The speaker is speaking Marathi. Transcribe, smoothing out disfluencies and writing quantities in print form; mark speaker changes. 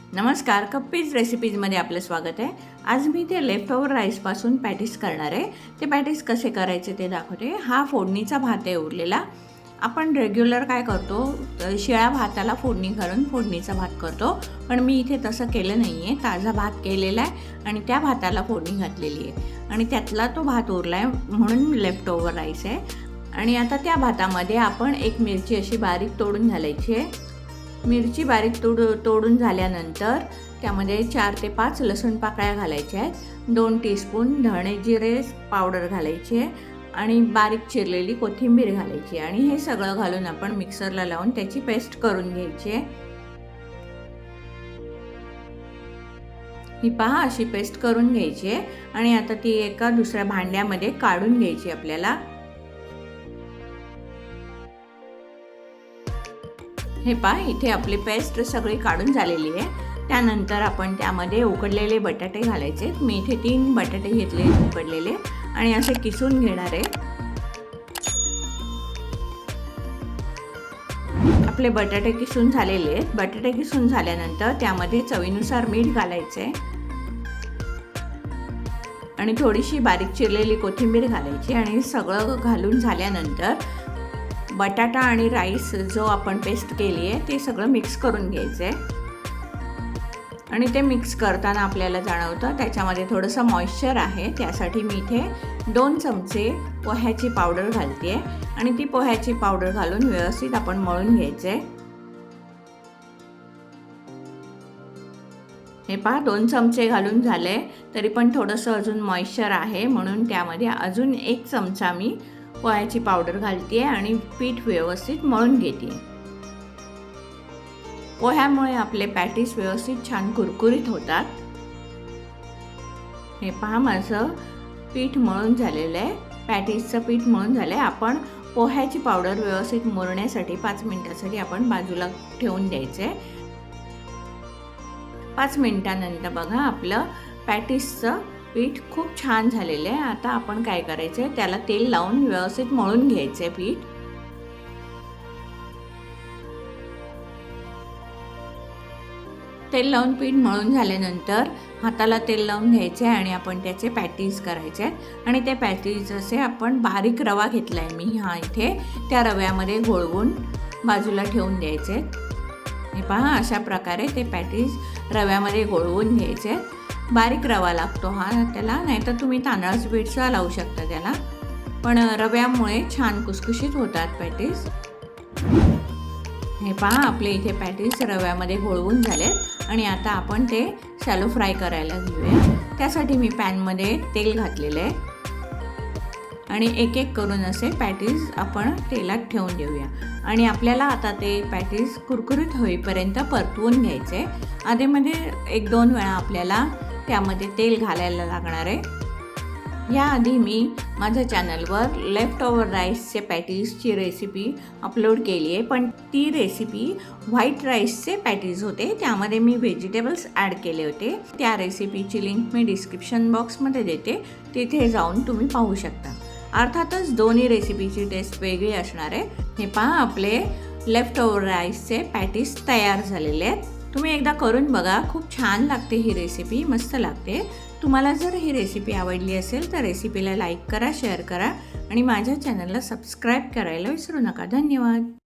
Speaker 1: नमस्कार, कप्पीज रेसिपीजमध्ये आपलं स्वागत आहे। आज मी ते लेफ्ट ओव्हर राईसपासून पॅटीस करणार आहे। ते पॅटीस कसे करायचे ते दाखवते। हा फोडणीचा भात आहे उरलेला। आपण रेग्युलर काय करतो, शिळ्या भाताला फोडणी घालून फोडणीचा भात करतो, पण मी इथे तसं केलं नाही आहे। ताजा भात केलेला आहे आणि त्या भाताला फोडणी घातलेली आहे आणि त्यातला तो भात उरला आहे म्हणून लेफ्ट ओव्हर राईस आहे। आणि आता त्या भातामध्ये आपण एक मिरची अशी बारीक तोडून घालायची आहे। मिरची बारीक तोडून झाल्यानंतर त्यामध्ये 4 ते 5 लसूण पाकळ्या घालायच्या आहेत। 2 टीस्पून धणे जिरे पावडर घालायची आहे आणि बारीक चिरलेली कोथिंबीर घालायची आणि हे सगळं घालून आपण मिक्सरला लावून त्याची पेस्ट करून घ्यायची आहे। ही पहा, अशी पेस्ट करून घ्यायची आहे आणि आता ती एका दुसऱ्या भांड्यामध्ये काढून घ्यायची आपल्याला। हे पहा, इथे आपली पेस्ट सगळी काढून झालेली आहे। त्यानंतर आपण त्यामध्ये उकडलेले बटाटे घालायचे। मी इथे 3 बटाटे घेतले उकडलेले आणि असे किसून घेणार आहे। आपले बटाटे किसून झालेले आहेत। बटाटे किसून झाल्यानंतर त्यामध्ये चवीनुसार मीठ घालायचे आणि थोडीशी बारीक चिरलेली कोथिंबीर घालायची आणि सगळं घालून झाल्यानंतर बटाटा आणि राईस जो आपण पेस्ट केली आहे ते सगळं मिक्स करून घ्यायचं आहे। आणि ते मिक्स करताना आपल्याला जाणवतं त्याच्यामध्ये थोडंसं मॉइश्चर आहे, त्यासाठी मी इथे 2 चमचे पोह्याची पावडर घालते आहे आणि ती पोह्याची पावडर घालून व्यवस्थित आपण मळून घ्यायचं आहे। हे पहा, 2 चमचे घालून झाले तरी पण थोडंसं अजून मॉइश्चर आहे, म्हणून त्यामध्ये अजून 1 चमचा मी पोह्याची पावडर घालते आणि पीठ व्यवस्थित मळून घेते। पोह्यामुळे आपले पॅटीस व्यवस्थित छान कुरकुरीत होतात। हे पहा, माझं पीठ मळून झालेलं आहे। पॅटीसचं पीठ मळून झालं आहे। आपण पोह्याची पावडर व्यवस्थित मुरण्यासाठी 5 मिनिटासाठी आपण बाजूला ठेवून द्यायचे। 5 मिनिटानंतर बघा, आपलं पॅटीसचं पीठ खूप छान झालेलं आहे। आता आपण काय करायचं आहे, त्याला तेल लावून व्यवस्थित मळून घ्यायचं आहे पीठ। तेल लावून पीठ मळून झाल्यानंतर हाताला तेल लावून घ्यायचे आणि आपण त्याचे पॅटीस करायचे आहेत आणि ते पॅटीस असे आपण बारीक रवा घेतला आहे मी इथे, त्या रव्यामध्ये घोळवून बाजूला ठेवून द्यायचे। हे पहा, अशा प्रकारे ते पॅटीस रव्यामध्ये घोळवून घ्यायचे। बारीक रवा लागतो हा त्याला, नाहीतर तुम्ही तांदळाचं पीठसुद्धा लावू शकता त्याला, पण रव्यामुळे छान कुसकुशीत होतात पॅटीस। हे पहा, आपले इथे पॅटीस रव्यामध्ये घोळवून झाले आणि आता आपण ते शॅलो फ्राय करायला घेऊया। त्यासाठी मी पॅनमध्ये तेल घातलेलं आहे आणि एक एक करून असे पॅटीस आपण तेलात ठेवून देऊया आणि आपल्याला आता ते पॅटीस कुरकुरीत होईपर्यंत परतवून घ्यायचे। आधीमध्ये 1-2 वेळा आपल्याला त्यामध्ये तेल घालायला लागणार आहे। याआधी मी माझ्या चॅनलवर लेफ्ट ओव्हर राईसचे पॅटीसची रेसिपी अपलोड केली आहे, पण ती रेसिपी व्हाईट राईसचे पॅटीस होते, त्यामध्ये मी व्हेजिटेबल्स ॲड केले होते। त्या रेसिपीची लिंक मी डिस्क्रिप्शन बॉक्समध्ये देते, तिथे जाऊन तुम्ही पाहू शकता। अर्थातच दोन्ही रेसिपीची टेस्ट वेगळी असणार आहे। हे पहा, आपले लेफ्ट ओव्हर राईसचे पॅटीस तयार झालेले आहेत। तुम्ही एकदा करून बघा, खूप छान लागते ही रेसिपी, मस्त लागते। तुम्हाला जर ही रेसिपी आवडली असेल तर रेसिपीला लाईक करा, शेअर करा आणि माझ्या चॅनलला सबस्क्राईब करायला विसरू नका। धन्यवाद।